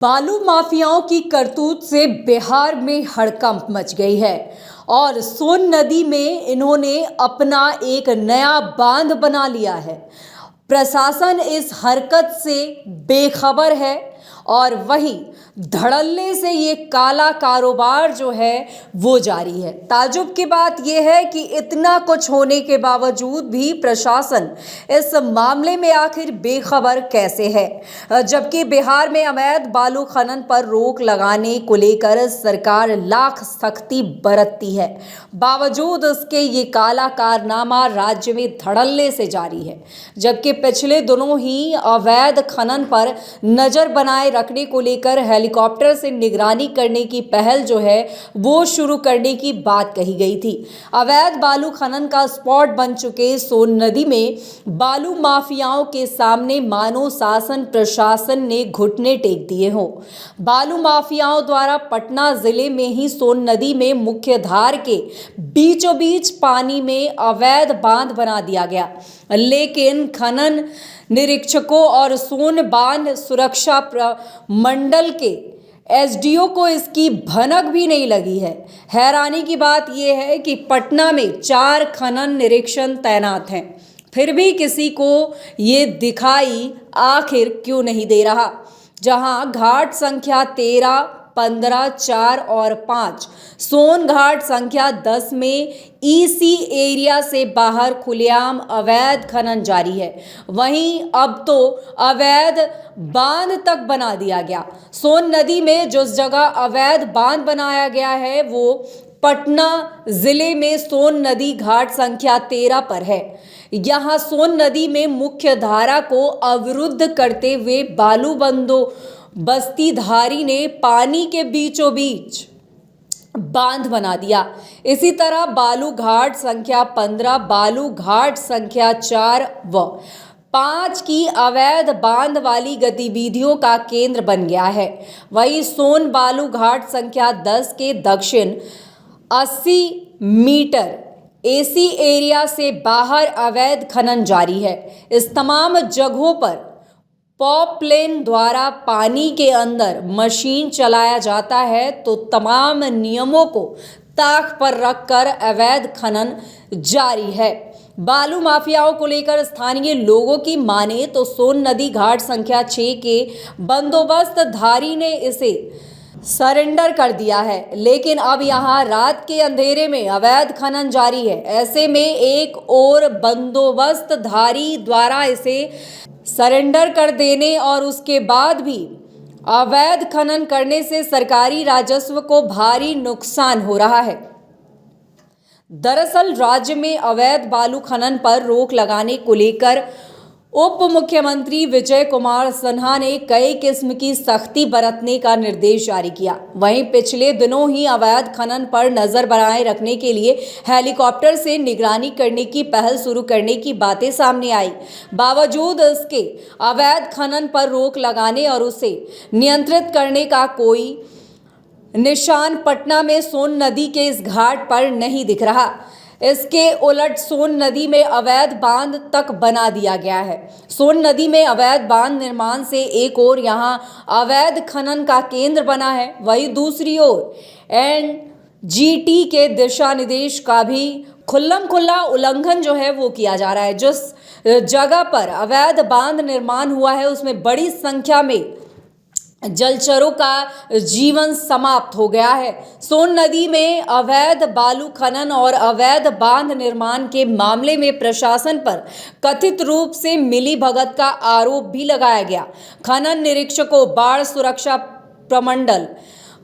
बालू माफियाओं की करतूत से बिहार में हड़कंप मच गई है और सोन नदी में इन्होंने अपना एक नया बांध बना लिया है। प्रशासन इस हरकत से बेखबर है और वहीं धड़ल्ले से ये काला कारोबार जो है वो जारी है। ताज्जुब की बात यह है कि इतना कुछ होने के बावजूद भी प्रशासन इस मामले में आखिर बेखबर कैसे है, जबकि बिहार में अवैध बालू खनन पर रोक लगाने को लेकर सरकार लाख सख्ती बरतती है। बावजूद उसके ये काला कारनामा राज्य में धड़ल्ले से जारी है, जबकि पिछले दिनों ही अवैध खनन पर नजर बनाए रखने को लेकर हेलीकॉप्टर से निगरानी करने की पहल जो है वो शुरू करने की बात कही गई थी। अवैध बालू खनन का स्पॉट बन चुके सोन नदी में बालू माफियाओं के सामने मानो शासन प्रशासन ने घुटने टेक दिए हों। बालू माफियाओं द्वारा पटना जिले में ही सोन नदी में मुख्य धार के बीचों बीच पानी में अवैध बांध बना दिया गया, लेकिन खनन निरीक्षकों और सोन बांध सुरक्षा प्रमंडल के एसडीओ को इसकी भनक भी नहीं लगी है। हैरानी की बात यह है कि पटना में 4 खनन निरीक्षण तैनात हैं, फिर भी किसी को ये दिखाई आखिर क्यों नहीं दे रहा। जहां घाट संख्या 13, 15, 4 और 5, सोन घाट संख्या 10 में ईसी एरिया से बाहर खुलेआम अवैध खनन जारी है, वहीं अब तो अवैध बांध तक बना दिया गया। सोन नदी में जिस जगह अवैध बांध बनाया गया है वो पटना जिले में सोन नदी घाट संख्या 13 पर है। यहाँ सोन नदी में मुख्य धारा को अवरुद्ध करते हुए बालू बस्तीधारी ने पानी के बीचों बीच बांध बना दिया। इसी तरह बालू घाट संख्या 15, बालू घाट संख्या 4 व 5 की अवैध बांध वाली गतिविधियों का केंद्र बन गया है। वहीं सोन बालू घाट संख्या 10 के दक्षिण 80 मीटर एसी एरिया से बाहर अवैध खनन जारी है। इस तमाम जगहों पर पॉपलेन द्वारा पानी के अंदर मशीन चलाया जाता है, तो तमाम नियमों को ताक पर रखकर अवैध खनन जारी है। बालू माफियाओं को लेकर स्थानीय लोगों की माने तो सोन नदी घाट संख्या 6 के बंदोबस्तधारी ने इसे सरेंडर कर दिया है, लेकिन अब यहाँ रात के अंधेरे में अवैध खनन जारी है। ऐसे में एक और बंदोबस्तधारी द्वारा इसे सरेंडर कर देने और उसके बाद भी अवैध खनन करने से सरकारी राजस्व को भारी नुकसान हो रहा है। दरअसल राज्य में अवैध बालू खनन पर रोक लगाने को लेकर उप मुख्यमंत्री विजय कुमार सिन्हा ने कई किस्म की सख्ती बरतने का निर्देश जारी किया। वहीं पिछले दिनों ही अवैध खनन पर नजर बनाए रखने के लिए हेलीकॉप्टर से निगरानी करने की पहल शुरू करने की बातें सामने आई। बावजूद इसके अवैध खनन पर रोक लगाने और उसे नियंत्रित करने का कोई निशान पटना में सोन नदी के इस घाट पर नहीं दिख रहा। इसके उलट सोन नदी में अवैध बांध तक बना दिया गया है। सोन नदी में अवैध बांध निर्माण से एक ओर यहाँ अवैध खनन का केंद्र बना है, वहीं दूसरी ओर एनजीटी के दिशा निर्देश का भी खुल्लम-खुल्ला उल्लंघन जो है वो किया जा रहा है। जिस जगह पर अवैध बांध निर्माण हुआ है उसमें बड़ी संख्या में जलचरों का जीवन समाप्त हो गया है। सोन नदी में अवैध बालू खनन और अवैध बांध निर्माण के मामले में प्रशासन पर कथित रूप से मिलीभगत का आरोप भी लगाया गया। खनन निरीक्षकों, बाढ़ सुरक्षा प्रमंडल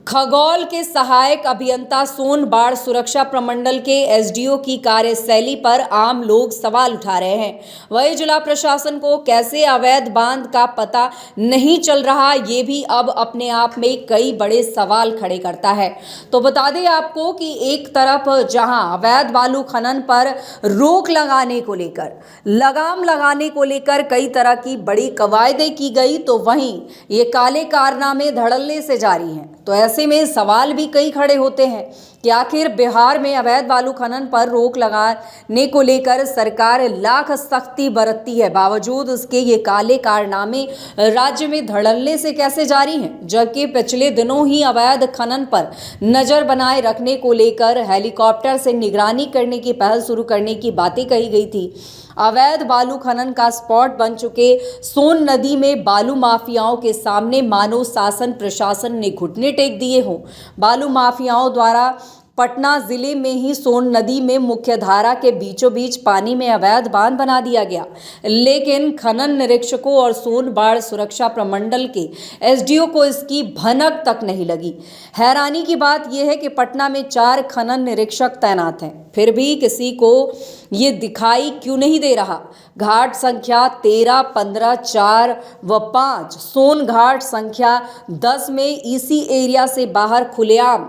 खगौल के सहायक अभियंता, सोन बाढ़ सुरक्षा प्रमंडल के एसडीओ की कार्यशैली पर आम लोग सवाल उठा रहे हैं। वही जिला प्रशासन को कैसे अवैध बांध का पता नहीं चल रहा, ये भी अब अपने आप में कई बड़े सवाल खड़े करता है। तो बता दें आपको कि एक तरफ जहां अवैध बालू खनन पर रोक लगाने को लेकर, लगाम लगाने को लेकर कई तरह की बड़ी कवायदें की गई, तो वहीं ये काले कारनामे धड़ल्ले से जारी हैं। तो ऐसे में सवाल भी कई खड़े होते हैं कि आखिर बिहार में अवैध बालू खनन पर रोक लगाने को लेकर सरकार लाख सख्ती बरतती है, बावजूद उसके ये काले कारनामे राज्य में धड़ल्ले से कैसे जारी हैं, जबकि पिछले दिनों ही अवैध खनन पर नजर बनाए रखने को लेकर हेलीकॉप्टर से निगरानी करने की पहल शुरू करने की बातें कही गई थी। अवैध बालू खनन का स्पॉट बन चुके सोन नदी में बालू माफियाओं के सामने मानो शासन प्रशासन ने घुटने टेक दिए हों। बालू माफियाओं द्वारा पटना जिले में ही सोन नदी में मुख्य धारा के बीचों बीच पानी में अवैध बांध बना दिया गया, लेकिन खनन निरीक्षकों और सोन बाढ़ सुरक्षा प्रमंडल के एसडीओ को इसकी भनक तक नहीं लगी। हैरानी की बात यह है कि पटना में 4 खनन निरीक्षक तैनात हैं, फिर भी किसी को ये दिखाई क्यों नहीं दे रहा। घाट संख्या 13, 15, 4 व 5 सोन घाट संख्या 10 में इसी एरिया से बाहर खुलेआम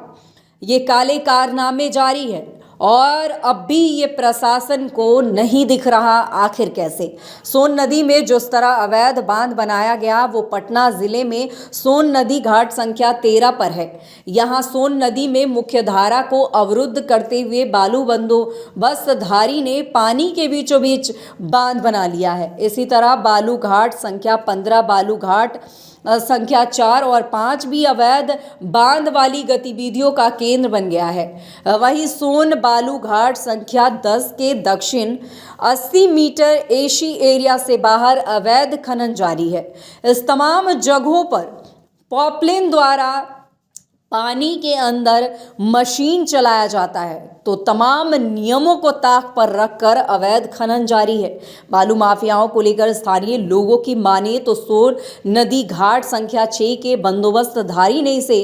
ये काले कारनामे जारी है और अब भी ये प्रशासन को नहीं दिख रहा। आखिर कैसे? सोन नदी में जिस तरह अवैध बांध बनाया गया वो पटना जिले में सोन नदी घाट संख्या 13 पर है। यहाँ सोन नदी में मुख्य धारा को अवरुद्ध करते हुए बालू बंदोबस्तधारी ने पानी के बीचों बीच बांध बना लिया है। इसी तरह बालू घाट संख्या 15, बालू घाट संख्या 4 और 5 भी अवैध बांध वाली गतिविधियों का केंद्र बन गया है। वहीं सोन बालू घाट संख्या 10 के दक्षिण 80 मीटर एशी एरिया से बाहर अवैध खनन जारी है। इस तमाम जगहों पर पॉपलिन द्वारा पानी के अंदर मशीन चलाया जाता है, तो तमाम नियमों को ताक पर रखकर अवैध खनन जारी है। बालू माफियाओं को लेकर स्थानीय लोगों की माने तो सोन नदी घाट संख्या 6 के बंदोबस्तधारी ने इसे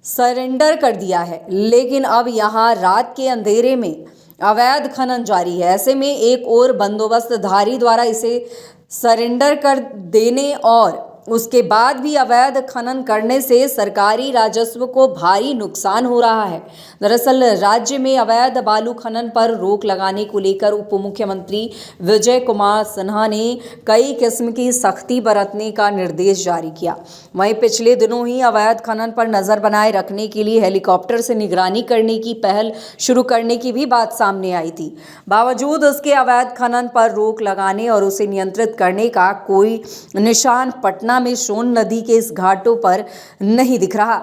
सरेंडर कर दिया है, लेकिन अब यहाँ रात के अंधेरे में अवैध खनन जारी है। ऐसे में एक और बंदोबस्तधारी द्वारा इसे सरेंडर कर देने और उसके बाद भी अवैध खनन करने से सरकारी राजस्व को भारी नुकसान हो रहा है। दरअसल राज्य में अवैध बालू खनन पर रोक लगाने को लेकर उप मुख्यमंत्री विजय कुमार सिन्हा ने कई किस्म की सख्ती बरतने का निर्देश जारी किया। वहीं पिछले दिनों ही अवैध खनन पर नजर बनाए रखने के लिए हेलीकॉप्टर से निगरानी करने की पहल शुरू करने की भी बात सामने आई थी। बावजूद उसके अवैध खनन पर रोक लगाने और उसे नियंत्रित करने का कोई निशान पटना में सोन नदी के इस घाटों पर नहीं दिख रहा।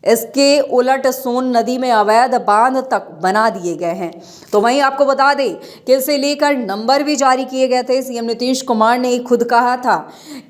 इसके उलट सोन नदी में अवैध बांध तक बना दिए गए हैं। तो वहीं आपको बता दें कि इसे लेकर नंबर भी जारी किए गए थे। सीएम नीतीश कुमार ने खुद कहा था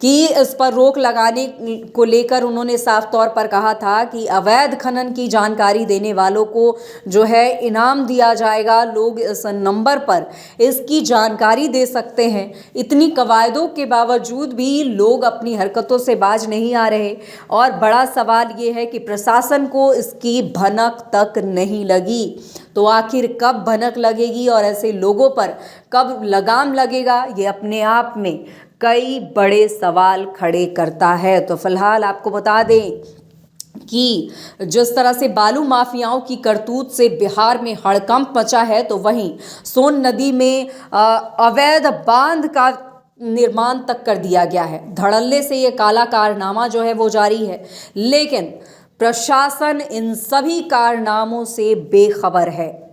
कि इस पर रोक लगाने को लेकर उन्होंने साफ तौर पर कहा था कि अवैध खनन की जानकारी देने वालों को जो है इनाम दिया जाएगा। लोग इस नंबर पर इसकी जानकारी दे सकते हैं। इतनी कवायदों के बावजूद भी लोग अपनी हरकतों से बाज नहीं आ रहे और बड़ा सवाल ये है कि प्रशासन को इसकी भनक तक नहीं लगी। तो आखिर कब भनक लगेगी और ऐसे लोगों पर कब लगाम लगेगा, ये अपने आप में कई बड़े सवाल खड़े करता है। तो फिलहाल आपको बता दें कि जिस तरह से बालू माफियाओं की करतूत से बिहार में हड़कंप मचा है, तो वहीं सोन नदी में अवैध बांध का निर्माण तक कर दिया गया है। धड़ल्ले से ये काला कारनामा जो है वो जारी है, लेकिन प्रशासन इन सभी कारनामों से बेखबर है।